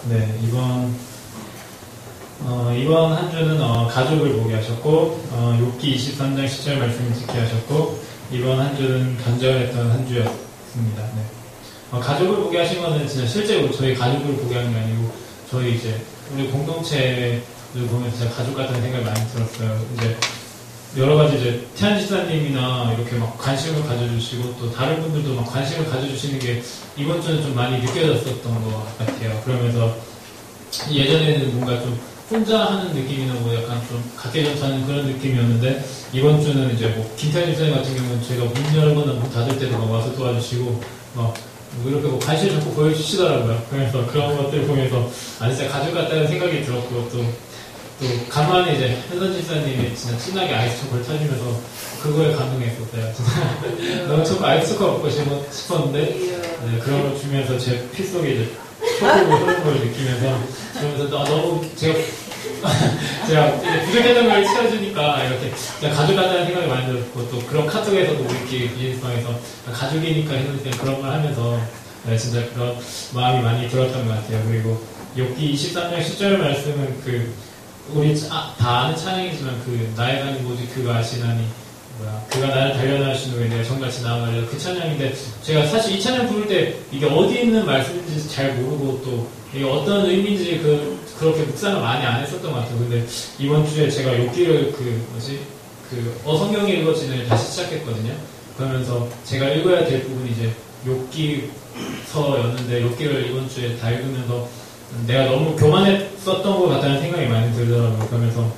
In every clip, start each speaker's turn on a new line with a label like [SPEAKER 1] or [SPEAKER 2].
[SPEAKER 1] 네, 이번 한 주는 가족을 보게 하셨고, 욥기 23장 10절 말씀을 듣게 하셨고, 이번 한 주는 간절했던 한 주였습니다. 네. 가족을 보게 하신 거는 진짜 실제로 저희 가족을 보게 하는 게 아니고, 저희 이제 우리 공동체를 보면 진짜 가족 같다는 생각이 많이 들었어요. 이제 여러 가지 이제 태안 집사님이나 이렇게 막 관심을 가져주시고 또 다른 분들도 막 관심을 가져주시는 게 이번 주는 좀 많이 느껴졌었던 것 같아요. 그러면서 예전에는 뭔가 좀 혼자 하는 느낌이나 뭐 약간 좀 각개전차는 그런 느낌이었는데 이번 주는 이제 뭐 김태안 집사님 같은 경우는 제가 문 열거나 문 닫을 때도 막 와서 도와주시고 막 뭐 이렇게 뭐 관심을 자꾸 보여주시더라고요. 그래서 그런 것들 보면서 진짜 가족 같다는 생각이 들었고 또 간만에 이제 현선 집사님이 진짜 신나게 아이스 초코를 타주면서 그거에 감동했었어요. 너무 아이스 초코 먹고 싶었는데 네, 그런 걸 주면서 제 피 속에 이제 초코로 흐르는 걸 느끼면서 그러면서 너무 제가 이제 부족했던 걸 채워주니까 이렇게 가족 같다는 생각이 많이 들었고 또 그런 카톡에서도 우리끼리 비즈니스방에서 가족이니까 했는데 그런 걸 하면서 네, 진짜 그런 마음이 많이 들었던 것 같아요. 그리고 욥기 23장 10절 말씀은 우리 다 아는 찬양이지만 나의 하나님 오직 그가 아시나니 그가 나를 단련하신 후에 내가 정같이 나아가려 그 찬양인데 제가 사실 이 찬양 부를 때 이게 어디 있는 말씀인지 잘 모르고 또 이게 어떤 의미인지 그렇게 묵상을 많이 안 했었던 것 같아요. 근데 이번 주에 제가 욥기를 성경이 읽어지는 다시 시작했거든요. 그러면서 제가 읽어야 될 부분이 이제 욥기서였는데 욥기를 이번 주에 다 읽으면서 내가 너무 교만했었던 것 같다는 생각이 많이 들더라고요. 그러면서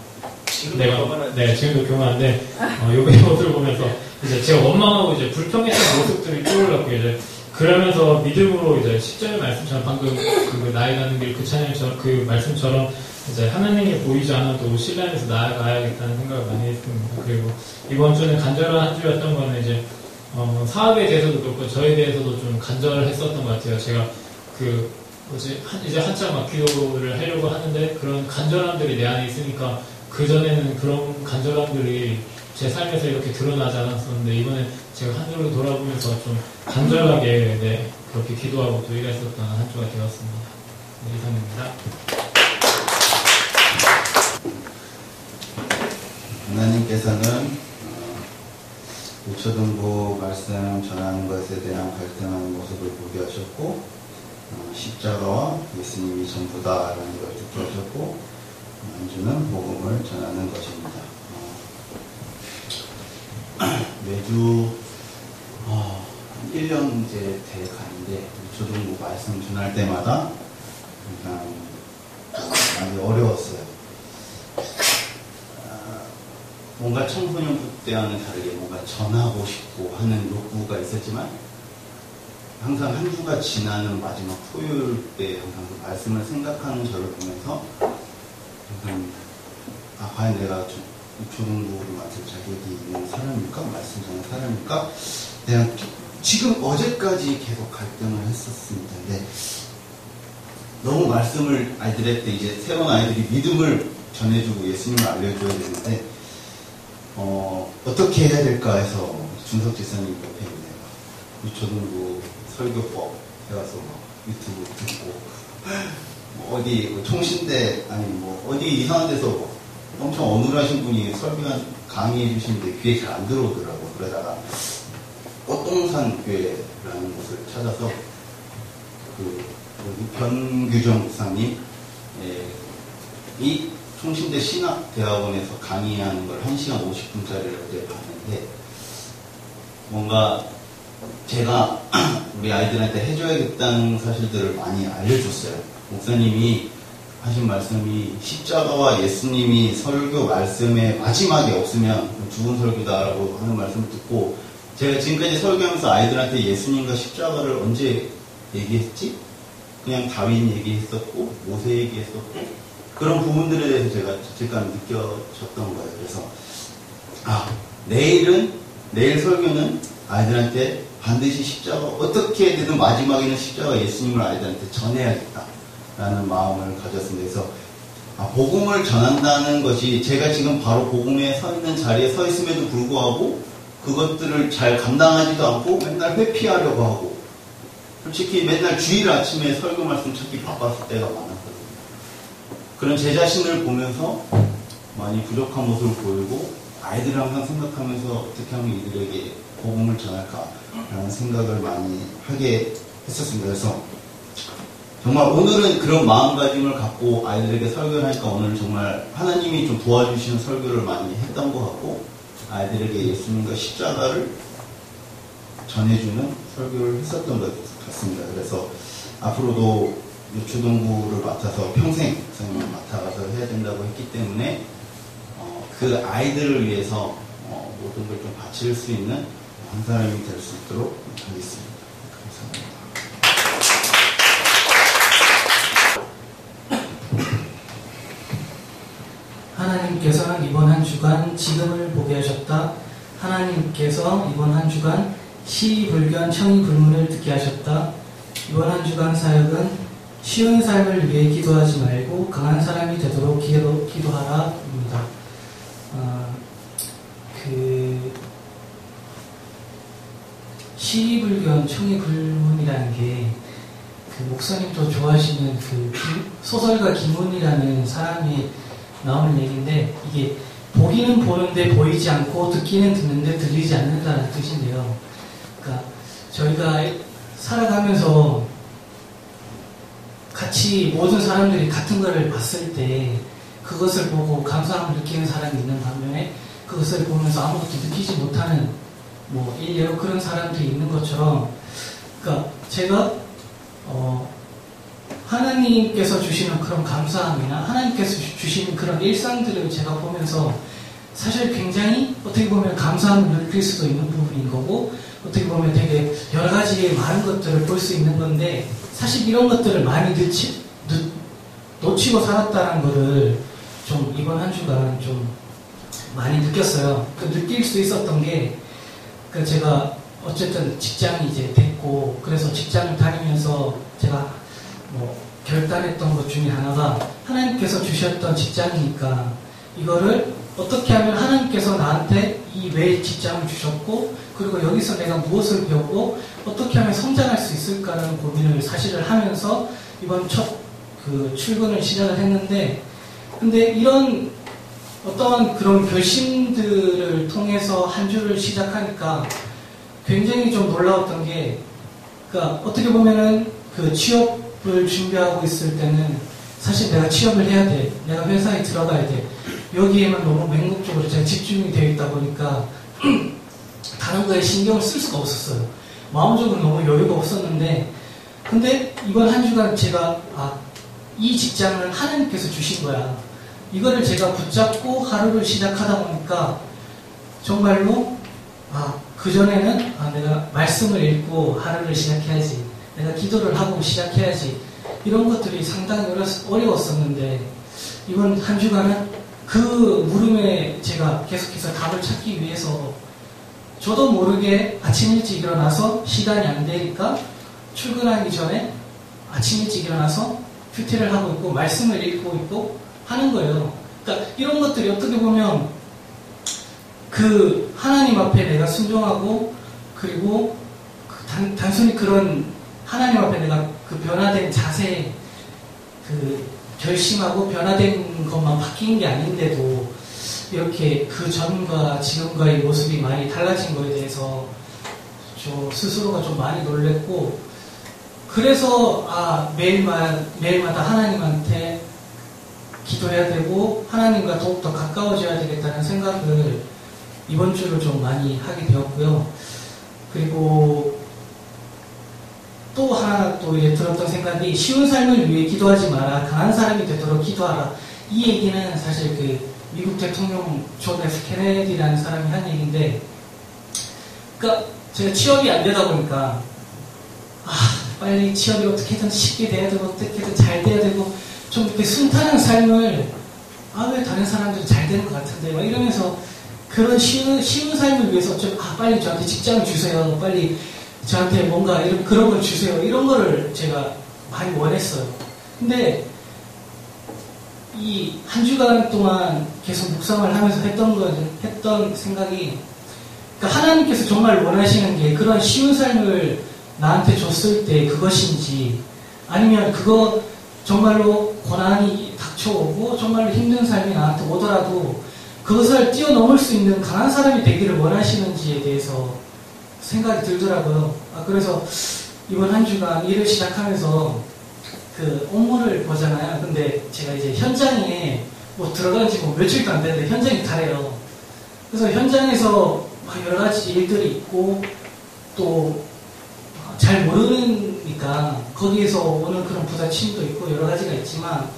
[SPEAKER 1] 지금도 교만한데 욥의 모습을 보면서 이제 제가 원망하고 이제 불평했던 모습들이 떠올랐고 이제 그러면서 믿음으로 이제 10절 말씀처럼 방금 나에 가는 길 그 찬양처럼 그 말씀처럼 이제 하나님이 보이지 않아도 신뢰하면서 나아가야겠다는 생각을 많이 했습니다. 그리고 이번 주는 간절한 한 주였던 거는 이제 사업에 대해서도 그렇고 저에 대해서도 좀 간절했었던 것 같아요. 제가 이제 한참 막 기도를 하려고 하는데 그런 간절함들이 내 안에 있으니까 그전에는 그런 간절함들이 제 삶에서 이렇게 드러나지 않았었는데 이번에 제가 한 주를 돌아보면서 좀 간절하게 그렇게 기도하고 또 일했었던 한 주가 되었습니다. 네, 이상입니다.
[SPEAKER 2] 하나님께서는 우초등부 말씀 전하는 것에 대한 갈등하는 모습을 보게 하셨고 십자가와 예수님이 전부다라는 걸 듣게 하셨고 안주는 복음을 전하는 것입니다. 매주 1년 이제 돼가는데 우초등부 말씀 전할 때마다 그냥 많이 어려웠어요. 뭔가 청소년부 때와는 다르게 뭔가 전하고 싶고 하는 욕구가 있었지만 항상 한 주가 지나는 마지막 토요일 때 항상 그 말씀을 생각하는 저를 보면서 항상 과연 내가 우초등부를 맡을 자격이 있는 사람일까? 말씀 전하는 사람일까? 내가 지금 어제까지 계속 갈등을 했었습니다. 근데 너무 말씀을 아이들한테 이제 새로운 아이들이 믿음을 전해주고 예수님을 알려줘야 되는데 어떻게 해야 될까 해서 준석 지사님 옆에 있네요. 우초등부 설교법 해가서 유튜브 듣고 어디 총신대 아니 어디 이상한 데서 엄청 어눌하신 분이 설교한 강의해 주시는데 귀에 잘 안 들어오더라고. 그러다가 꽃동산 교회라는 곳을 찾아서 변규정 목사님 이 총신대 신학대학원에서 강의하는 걸 1시간 50분짜리를 어제 봤는데 뭔가 제가 우리 아이들한테 해줘야겠다는 사실들을 많이 알려줬어요. 목사님이 하신 말씀이 십자가와 예수님이 설교 말씀의 마지막에 없으면 죽은 설교다라고 하는 말씀을 듣고 제가 지금까지 설교하면서 아이들한테 예수님과 십자가를 언제 얘기했지? 그냥 다윗 얘기했었고 모세 얘기했었고 그런 부분들에 대해서 제가 죄책감을 느껴졌던 거예요. 그래서 내일 설교는 아이들한테 반드시 십자가 어떻게 되든 마지막에는 십자가 예수님을 아이들한테 전해야겠다라는 마음을 가졌습니다. 그래서 복음을 전한다는 것이 제가 지금 바로 복음에 서 있는 자리에 서 있음에도 불구하고 그것들을 잘 감당하지도 않고 맨날 회피하려고 하고 솔직히 맨날 주일 아침에 설교 말씀 찾기 바빴을 때가 많았거든요. 그런 제 자신을 보면서 많이 부족한 모습을 보이고 아이들을 항상 생각하면서 어떻게 하면 이들에게 복음을 전할까라는 생각을 많이 하게 했었습니다. 그래서 정말 오늘은 그런 마음가짐을 갖고 아이들에게 설교를 하니까 오늘 정말 하나님이 좀 도와주시는 설교를 많이 했던 것 같고 아이들에게 예수님과 십자가를 전해주는 설교를 했었던 것 같습니다. 그래서 앞으로도 유초동부를 맡아서 평생 목사님을 맡아가서 해야 된다고 했기 때문에 그 아이들을 위해서 모든 걸 좀 바칠 수 있는 한 사람이 될 수 있도록 하겠습니다. 감사합니다.
[SPEAKER 3] 하나님께서는 이번 한 주간 지금을 보게 하셨다. 하나님께서 이번 한 주간 시불견 청이 불문을 듣게 하셨다. 이번 한 주간 사역은 쉬운 삶을 위해 기도하지 말고 강한 사람이 되도록 기도하라입니다. 시불견 청이 불문이라는 게 목사님도 좋아하시는 소설가 김훈이라는 사람이 나오는 얘기인데 이게 보기는 보는데 보이지 않고 듣기는 듣는데 들리지 않는다는 뜻인데요. 그러니까 저희가 살아가면서 같이 모든 사람들이 같은 것을 봤을 때 그것을 보고 감사함을 느끼는 사람이 있는 반면에 그것을 보면서 아무것도 느끼지 못하는 일례로 그런 사람들이 있는 것처럼 그러니까 제가 하나님께서 주시는 그런 감사함이나 하나님께서 주시는 그런 일상들을 제가 보면서 사실 굉장히 어떻게 보면 감사함을 느낄 수도 있는 부분인 거고 어떻게 보면 되게 여러 가지 많은 것들을 볼 수 있는 건데 사실 이런 것들을 많이 놓치고 살았다는 거를 좀 이번 한 주간 좀 많이 느꼈어요. 느낄 수 있었던 게 제가 어쨌든 직장이 이제 됐고 그래서 직장을 다니면서 제가 결단했던 것 중에 하나가 하나님께서 주셨던 직장이니까 이거를 어떻게 하면 하나님께서 나한테 이 왜 직장을 주셨고 그리고 여기서 내가 무엇을 배우고 어떻게 하면 성장할 수 있을까라는 고민을 사실을 하면서 이번 첫 출근을 시작을 했는데 근데 이런 어떠한 그런 결심들을 통해서 한 주를 시작하니까 굉장히 좀 놀라웠던 게 그러니까 어떻게 보면은 취업을 준비하고 있을 때는 사실 내가 취업을 해야 돼. 내가 회사에 들어가야 돼. 여기에만 너무 맹목적으로 제가 집중이 되어 있다 보니까 다른 거에 신경을 쓸 수가 없었어요. 마음적으로 너무 여유가 없었는데 근데 이번 한 주간 제가 이 직장을 하나님께서 주신 거야. 이거를 제가 붙잡고 하루를 시작하다 보니까 정말로 그전에는 내가 말씀을 읽고 하루를 시작해야지. 내가 기도를 하고 시작해야지. 이런 것들이 상당히 어려웠었는데 이번 한 주간은 그 물음에 제가 계속해서 답을 찾기 위해서 저도 모르게 아침 일찍 일어나서 시간이 안 되니까 출근하기 전에 아침 일찍 일어나서 큐티를 하고 있고 말씀을 읽고 있고 하는 거예요. 그러니까 이런 것들이 어떻게 보면 하나님 앞에 내가 순종하고 그리고 단순히 그런 하나님 앞에 내가 변화된 자세 결심하고 변화된 것만 바뀐 게 아닌데도 이렇게 그 전과 지금과의 모습이 많이 달라진 거에 대해서 저 스스로가 좀 많이 놀랬고 그래서 매일마다 하나님한테 기도해야 되고 하나님과 더욱더 가까워져야 되겠다는 생각을 이번 주를 좀 많이 하게 되었고요. 그리고 또 하나 또 들었던 생각이 쉬운 삶을 위해 기도하지 마라. 강한 사람이 되도록 기도하라. 이 얘기는 사실 미국 대통령 존 F 케네디라는 사람이 한 얘기인데 그러니까 제가 취업이 안 되다 보니까 빨리 취업이 어떻게든 쉽게 돼야 되고 어떻게든 잘 돼야 되고 좀 이렇게 순탄한 삶을 왜 다른 사람들이 잘 되는 것 같은데 막 이러면서 그런 쉬운 삶을 위해서 좀 빨리 저한테 직장을 주세요. 빨리 저한테 뭔가 그런 걸 주세요. 이런 거를 제가 많이 원했어요. 근데 이 한 주간 동안 계속 묵상을 하면서 했던 생각이 그러니까 하나님께서 정말 원하시는 게 그런 쉬운 삶을 나한테 줬을 때 그것인지, 아니면 그거 정말로 고난이 닥쳐오고 정말로 힘든 삶이 나한테 오더라도 그것을 뛰어넘을 수 있는 강한 사람이 되기를 원하시는지에 대해서 생각이 들더라고요. 그래서 이번 한 주간 일을 시작하면서 그 업무를 보잖아요. 근데 제가 이제 현장에 뭐 들어간 지 뭐 며칠도 안 됐는데 현장이 다래요. 그래서 현장에서 막 여러 가지 일들이 있고 또 잘 모르니까 거기에서 오는 그런 부딪힘도 있고 여러 가지가 있지만,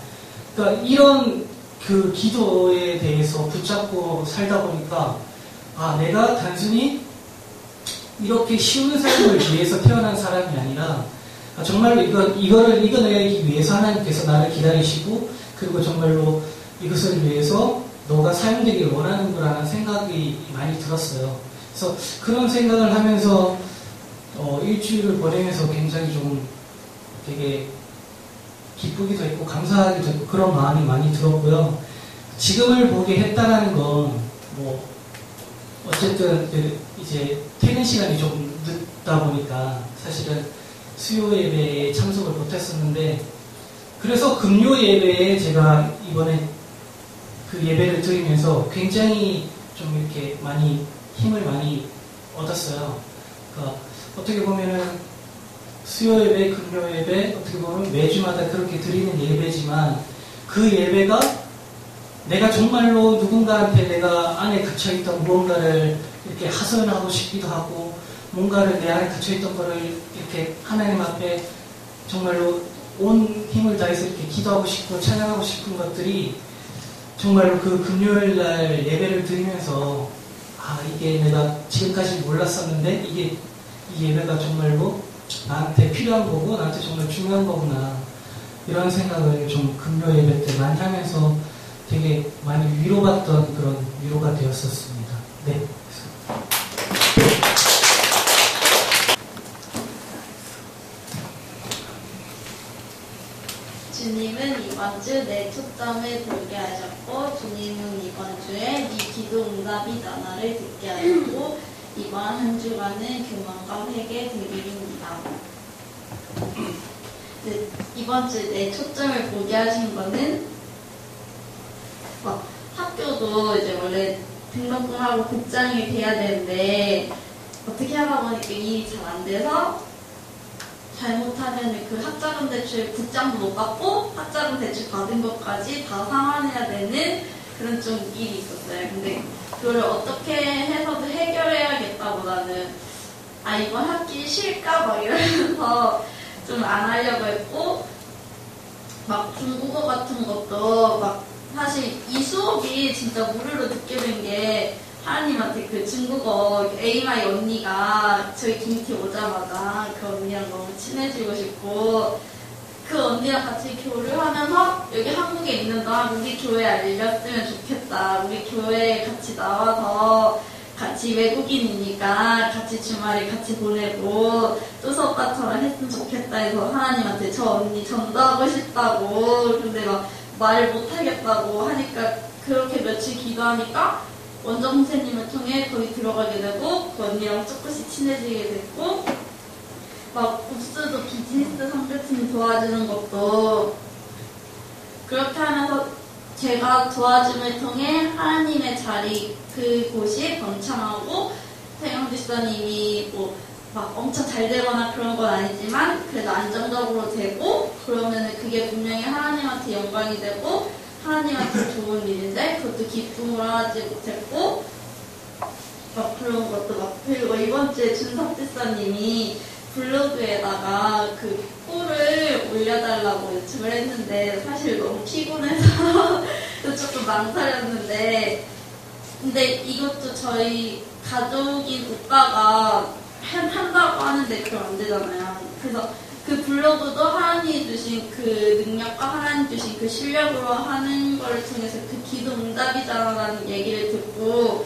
[SPEAKER 3] 그러니까 이런 그 기도에 대해서 붙잡고 살다 보니까 내가 단순히 이렇게 쉬운 삶을 위해서 태어난 사람이 아니라 정말로 이거를 이겨내기 위해서 하나님께서 나를 기다리시고, 그리고 정말로 이것을 위해서 너가 사용되길 원하는구나 생각이 많이 들었어요. 그래서 그런 생각을 하면서 일주일을 보내면서 굉장히 좀 되게 기쁘기도 했고 감사하기도 했고 그런 마음이 많이 들었고요. 지금을 보게 했다라는 건 뭐 어쨌든 이제 퇴근 시간이 좀 늦다 보니까 사실은 수요 예배에 참석을 못했었는데, 그래서 금요 예배에 제가 이번에 그 예배를 드리면서 굉장히 좀 이렇게 많이 힘을 많이 얻었어요. 그러니까 어떻게 보면은 수요 예배, 금요 예배 어떻게 보면 매주마다 그렇게 드리는 예배지만, 그 예배가 내가 정말로 누군가한테 내가 안에 갇혀있던 무언가를 이렇게 하소연하고 싶기도 하고, 뭔가를 내 안에 갇혀있던 거를 이렇게 하나님 앞에 정말로 온 힘을 다해서 이렇게 기도하고 싶고 찬양하고 싶은 것들이 정말로 그 금요일 날 예배를 드리면서 이게 내가 지금까지 몰랐었는데 이 예배가 정말로 나한테 필요한 거고 나한테 정말 중요한 거구나, 이런 생각을 좀 금요 예배 때 많이 하면서 되게 많이 위로받던 그런 위로가 되었었습니다. 네.
[SPEAKER 4] 주님은 이번 주 내 초점을 돌게 하셨고, 주님은 이번 주에 네 기도 응답이 전화를 듣게 하셨고, 이번 한 주간은 교만과 회개 드립니다. 이번 주 내 초점을 보게 하신 거는 학교도 이제 원래 등록금하고 복장이 돼야 되는데 어떻게 하다 보니까 일이 잘 안 돼서 잘못하면 그 학자금 대출 국장도 못 받고 학자금 대출 받은 것까지 다 상환해야 되는 그런 좀 일이 있었어요. 근데 그거를 어떻게 해서도 해결해야겠다보다는 이번 학기 쉴까 막 이러면서 좀 안 하려고 했고, 막 중국어 같은 것도 막 사실 이 수업이 진짜 무료로 듣게 된 게 하나님한테 그 중국어 에이마이 언니가 저희 김티 오자마자 그 언니랑 너무 친해지고 싶고, 그 언니랑 같이 교류하면서 여기 한국에 있는 동안 우리 교회 알렸으면 좋겠다, 우리 교회에 같이 나와서 같이 외국인이니까 같이 주말에 같이 보내고 또서 오빠처럼 했으면 좋겠다 해서 하나님한테 저 언니 전도하고 싶다고, 근데 막 말을 못하겠다고 하니까 그렇게 며칠 기도하니까 원정 선생님을 통해 거기 들어가게 되고, 그 언니랑 조금씩 친해지게 됐고, 막 옥수도 비즈니스 상대팀 도와주는 것도 그렇게 하면서 제가 도와줌을 통해 하나님의 자리 그곳이 번창하고, 태영 집사님이 막 엄청 잘 되거나 그런 건 아니지만 그래도 안정적으로 되고, 그러면은 그게 분명히 하나님한테 영광이 되고 하나님한테 좋은 일인데 그것도 기쁨을 하지 못했고, 막 그런 것도 막, 그리고 이번 주에 준석 집사님이 블로그에다가 그 꿀을 올려달라고 요청을 했는데 사실 너무 피곤해서 조금 망설였는데, 근데 이것도 저희 가족인 오빠가 한다고 하는데 그럼 안 되잖아요. 그래서 그 블로그도 하나님이 주신 그 능력과 하나님 주신 그 실력으로 하는 걸 통해서 그 기도 응답이다라는 얘기를 듣고,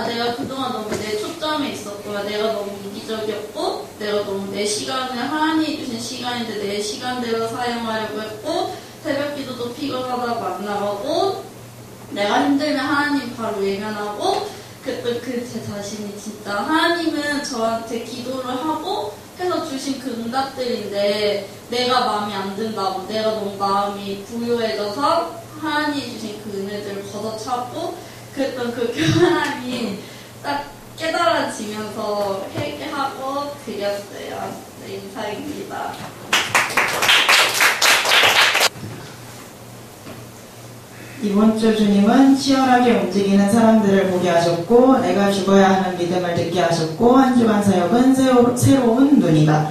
[SPEAKER 4] 내가 그동안 너무 내 초점에 있었고요. 내가 너무 이기적이었고, 내가 너무 내 시간을 하나님이 주신 시간인데 내 시간대로 사용하려고 했고, 새벽 기도도 피곤하다고 안 나가고, 내가 힘들면 하나님 바로 외면하고, 제 자신이 진짜 하나님은 저한테 기도를 하고 해서 주신 그 응답들인데 내가 마음에 안 든다고 내가 너무 마음이 부요해져서 하나님이 주신 그 은혜들을 걷어차고 그랬던 그 교만함이 딱 깨달아지면서 회개하고 드렸어요. 네, 인사입니다.
[SPEAKER 5] 이번 주 주님은 치열하게 움직이는 사람들을 보게 하셨고 내가 죽어야 하는 믿음을 듣게 하셨고 한 주간 사역은 새로운 눈이다.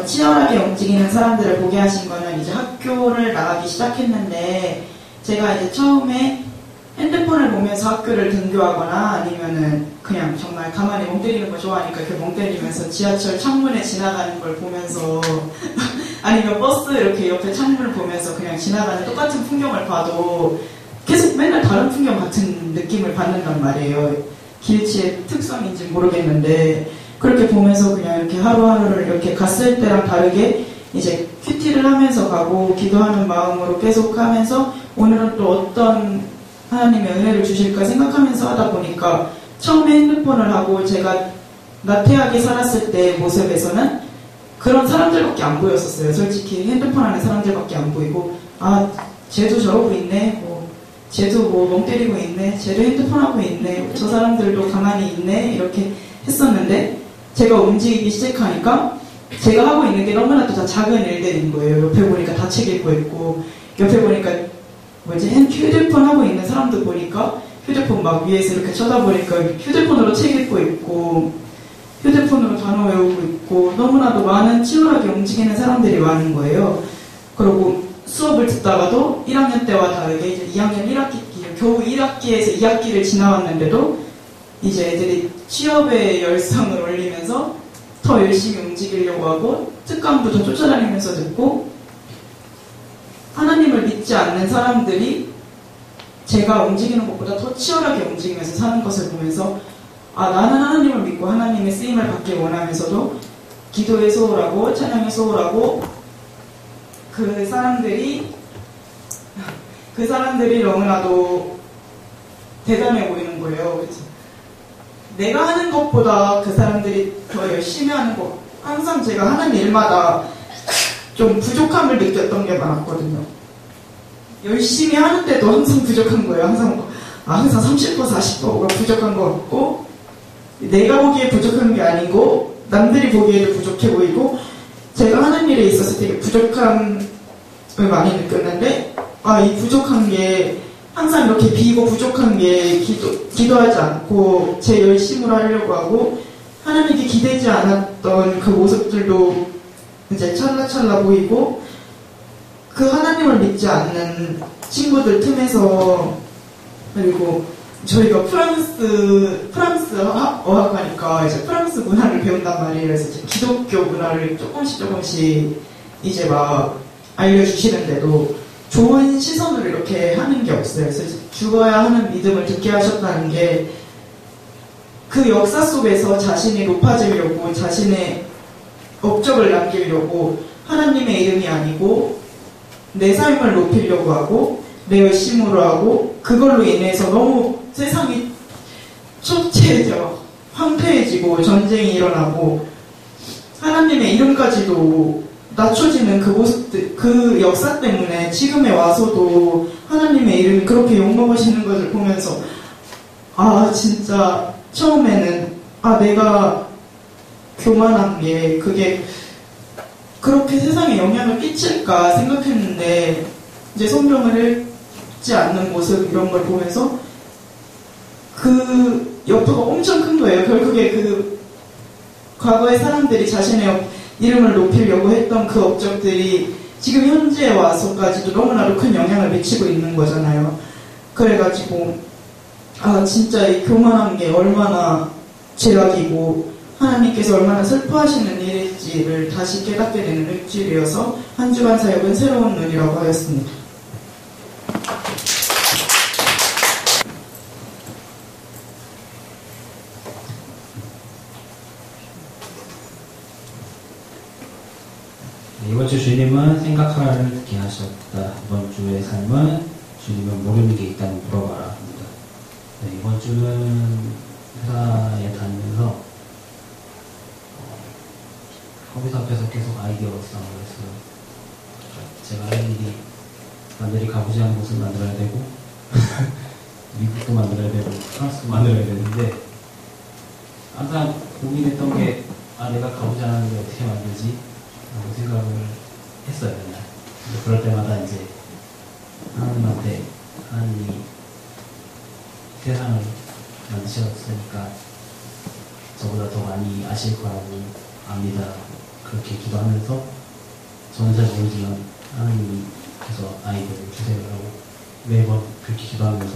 [SPEAKER 5] 치열하게 움직이는 사람들을 보게 하신 거는 이제 학교를 나가기 시작했는데 제가 이제 처음에 핸드폰을 보면서 학교를 등교하거나 아니면은 그냥 정말 가만히 멍 때리는 거 좋아하니까 이렇게 멍 때리면서 지하철 창문에 지나가는 걸 보면서 아니면 버스 이렇게 옆에 창문을 보면서 그냥 지나가는 똑같은 풍경을 봐도 계속 맨날 다른 풍경 같은 느낌을 받는단 말이에요. 길치의 특성인지 모르겠는데 그렇게 보면서 그냥 이렇게 하루하루를 이렇게 갔을 때랑 다르게 이제 큐티를 하면서 가고 기도하는 마음으로 계속 하면서 오늘은 또 어떤 하나님의 은혜를 주실까 생각하면서 하다 보니까 처음에 핸드폰을 하고 제가 나태하게 살았을 때의 모습에서는 그런 사람들밖에 안 보였었어요. 솔직히 핸드폰 하는 사람들밖에 안 보이고 아 쟤도 저러고 있네 쟤도 멍 때리고 있네 쟤도 핸드폰 하고 있네 저 사람들도 가만히 있네 이렇게 했었는데 제가 움직이기 시작하니까 제가 하고 있는 게 너무나도 다 작은 일들인 거예요. 옆에 보니까 다 책 읽고 있고 옆에 보니까 휴대폰 하고 있는 사람도 보니까 휴대폰 막 위에서 이렇게 쳐다보니까 휴대폰으로 책 읽고 있고 휴대폰으로 단어 외우고 있고 너무나도 많은 치열하게 움직이는 사람들이 많은 거예요. 그리고 수업을 듣다가도 1학년 때와 다르게 이제 2학년 1학기 겨우 1학기에서 2학기를 지나왔는데도 이제 애들이 취업의 열성을 올리면서 더 열심히 움직이려고 하고 특강도 더 쫓아다니면서 듣고 하나님을 믿지 않는 사람들이 제가 움직이는 것보다 더 치열하게 움직이면서 사는 것을 보면서 아 나는 하나님을 믿고 하나님의 쓰임을 받기 원하면서도 기도에 소홀하고 찬양에 소홀하고 그 사람들이 너무나도 대단해 보이는 거예요. 그래서 내가 하는 것보다 그 사람들이 더 열심히 하는 것 항상 제가 하는 일마다 좀 부족함을 느꼈던 게 많았거든요. 열심히 하는데도 항상 부족한 거예요. 항상 30% 40%가 부족한 것 같고 내가 보기에 부족한 게 아니고 남들이 보기에도 부족해 보이고 제가 하는 일에 있어서 되게 부족함을 많이 느꼈는데 이 부족한 게 항상 이렇게 비고 부족한 게 기도하지 않고 제 열심으로 하려고 하고 하나님께 기대지 않았던 그 모습들도 이제 찰나찰나 보이고 그 하나님을 믿지 않는 친구들 틈에서 그리고 저희가 프랑스 어학하니까 이제 프랑스 문화를 배운단 말이에요. 그래서 이제 기독교 문화를 조금씩 이제 막 알려주시는데도 좋은 시선으로 이렇게 하는 게 없어요. 그래서 죽어야 하는 믿음을 듣게 하셨다는 게 그 역사 속에서 자신이 높아지려고 자신의 업적을 남기려고 하나님의 이름이 아니고 내 삶을 높이려고 하고 내 열심으로 하고 그걸로 인해서 너무 세상이 초췌해져 황폐해지고 전쟁이 일어나고 하나님의 이름까지도 낮춰지는 그 모습들, 그 역사 때문에 지금에 와서도 하나님의 이름이 그렇게 욕먹으시는 것을 보면서 진짜 처음에는 내가 교만한 게 그게 그렇게 세상에 영향을 끼칠까 생각했는데 이제 성경을 읽지 않는 모습 이런 걸 보면서 그 여파가 엄청 큰 거예요. 결국에 그 과거의 사람들이 자신의 이름을 높이려고 했던 그 업적들이 지금 현재에 와서까지도 너무나도 큰 영향을 미치고 있는 거잖아요. 그래가지고 진짜 이 교만한 게 얼마나 죄악이고 하나님께서 얼마나 슬퍼하시는 일일지를 다시 깨닫게 되는 일주일이어서 한 주간 사역은 새로운 눈이라고 하였습니다.
[SPEAKER 6] 이번 주 주님은 생각하라를 듣게 하셨다. 이번 주의 삶은 주님은 모르는 게 있다면 물어봐라 합니다. 이번 주는 회사에 다니면서 컴퓨터 앞에서 계속 아이디어가 싸움을 했어요. 제가 할 일이 남들이 가보지 않은 곳을 만들어야 되고 미국도 만들어야 되고 프랑스도 만들어야 되는데 항상 고민했던 게 내가 가보지 않았는데 어떻게 만들지? 라고 생각을 했어요. 맨날. 근데 그럴 때마다 이제 하나님한테 하나님이 세상을 만드셨으니까 저보다 더 많이 아실 거라고 압니다. 그렇게 기도하면서 저는 잘 모르지만 하나님께서 아이디어를 주세요 라고 매번 그렇게 기도하면서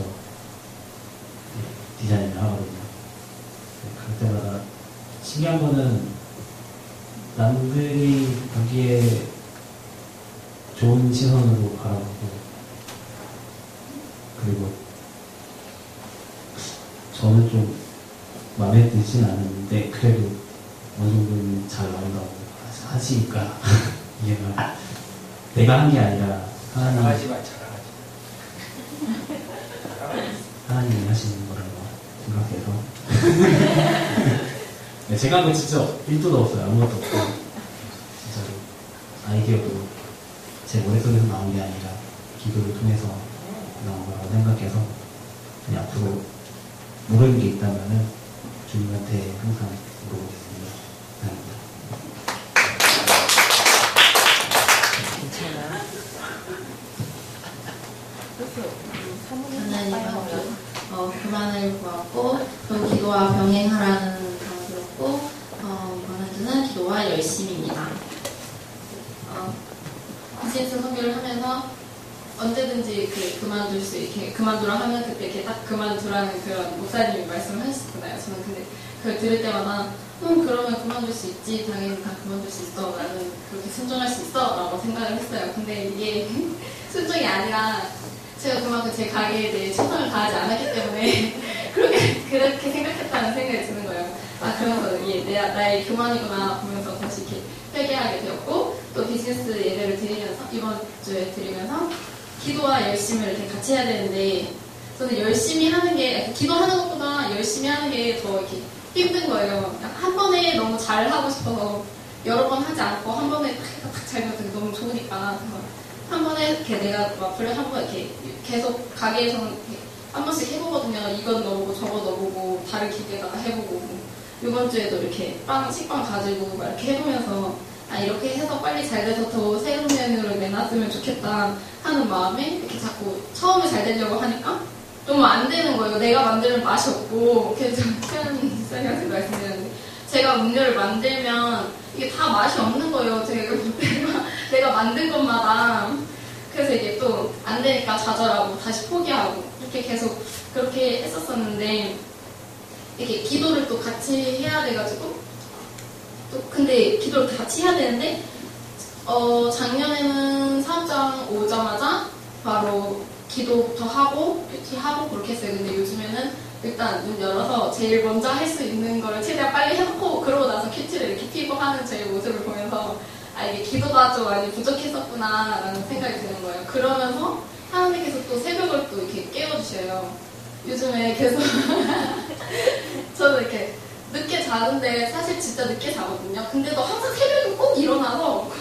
[SPEAKER 6] 디자인을 하거든요. 그럴 때마다 신기한 거는 남들이 보기에 좋은 시선으로 바라보고 그리고 저는 좀 마음에 들진 않는데 그래도 어느 정도는 잘 나온다고 하시니까 이게 막 내가 한 게 아니라 하나님이 하시는 거라고 생각해서 네, 제가 한 거 진짜 1도도 없어요. 아무것도 없고 진짜로 아이디어도 제 머릿속에서 나온 게 아니라 기도를 통해서 나온 거라고 생각해서 그냥 앞으로 모르는 게 있다면은 주님한테 항상 물어보겠습니다. 감사합니다.
[SPEAKER 4] 저는 이번 주 그만을 구하고 또 기도와 병행하라는 단어 들었고 이번 한 주는 기도와 열심입니다. 비즈니스 선교를 하면서 언제든지 그만둘 수 이렇게 그만두라 하면 그때 이렇게 딱 그만두라는 그런 목사님이 말씀을 하셨잖아요. 저는 근데 그걸 들을 때마다 그러면 그만둘 수 있지. 당연히 다 그만둘 수 있어. 나는 그렇게 순종할 수 있어. 라고 생각을 했어요. 근데 이게 순종이 아니라 제가 그만큼 제 가게에 대해 최선을 다하지 않았기 때문에 그렇게 생각했다는 생각이 드는 거예요. 그러면서 이게 나의 교만이구나 보면서 다시 이렇게 회개하게 되었고 또 비즈니스 예배를 드리면서 이번 주에 드리면서 기도와 열심을 이렇게 같이 해야 되는데 저는 열심히 하는 게 기도하는 것보다 열심히 하는 게 더 이렇게 힘든 거예요. 한 번에 너무 잘 하고 싶어서 여러 번 하지 않고 한 번에 탁 잘하면 너무 좋으니까 한 번에 이렇게 내가 와플을 한 번 이렇게 계속 가게에서는 한 번씩 해보거든요. 이건 넣어보고 저거 넣어보고 다른 기계에다가 해보고 이번 주에도 이렇게 식빵 가지고 막 이렇게 해보면서 이렇게 해서 빨리 잘 돼서 더 새로운 메뉴를 내놨으면 좋겠다 하는 마음에 이렇게 자꾸 처음에 잘 되려고 하니까 너무 안 되는 거예요. 내가 만들면 맛이 없고 그래서 최현 선생님한테 말씀드렸는데 제가 음료를 만들면 이게 다 맛이 없는 거예요. 내가 만든 것마다. 그래서 이게 또 안 되니까 좌절하고 다시 포기하고 이렇게 계속 그렇게 했었었는데 이렇게 기도를 또 같이 해야 돼가지고 또 근데 기도를 같이 해야 되는데 작년에는 사업장 오자마자 바로 기도부터 하고 큐티하고 그렇게 했어요. 근데 요즘에는 일단 눈 열어서 제일 먼저 할 수 있는 걸 최대한 빨리 해놓고 그러고 나서 큐티를 이렇게 피고 하는 저의 모습을 보면서 이게 기도가 좀 많이 부족했었구나 라는 생각이 드는 거예요. 그러면서 하나님께서 또 새벽을 또 이렇게 깨워주셔요. 요즘에 계속 저는 이렇게 늦게 자는데 사실 진짜 늦게 자거든요. 근데도 항상 새벽에 꼭 일어나서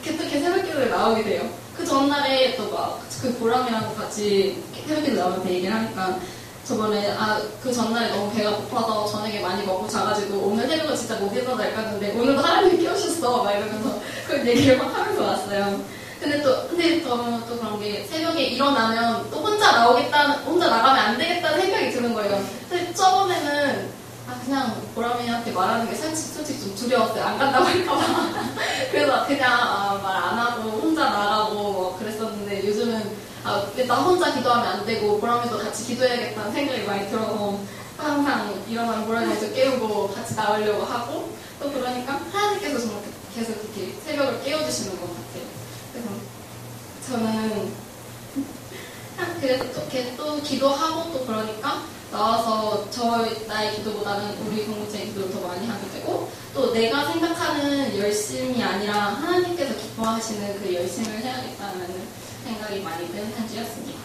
[SPEAKER 4] 이렇게 새벽 기도에 나오게 돼요. 그 전날에 또 막 그 보람이랑 같이 새벽 기도 나오면서 얘기를 하니까 저번에 그 전날에 너무 배가 고파서 저녁에 많이 먹고 자가지고 오늘 새벽은 진짜 못 일어날까 했는데 오늘도 하나님이 깨우셨어 막 이러면서 그런 얘기를 막 하면서 왔어요. 근데 또 그런 게 새벽에 일어나면 또 혼자 나가면 안 되겠다는 생각이 드는 거예요. 근데 저번에는 그냥 보람이한테 말하는 게 솔직히 좀 두려웠어요. 안 간다고 할까봐. 그래서 그냥 말 안 하고 혼자 나가고 뭐 그랬었는데 요즘은 나 혼자 기도하면 안 되고 보람이도 같이 기도해야겠다는 생각이 많이 들어서 항상 일어나면 보람이도 깨우고 같이 나오려고 하고 또 그러니까 하나님께서 정말 계속 이렇게 새벽을 깨워주시는 것 같아요. 그래서 저는 그래서 또 기도하고 또 그러니까 나와서 나의 기도보다는 우리 공동체의 기도를 더 많이 하게 되고 또 내가 생각하는 열심이 아니라 하나님께서 기뻐하시는 그 열심을 해야겠다는 생각이 많이 든 한 주였습니다.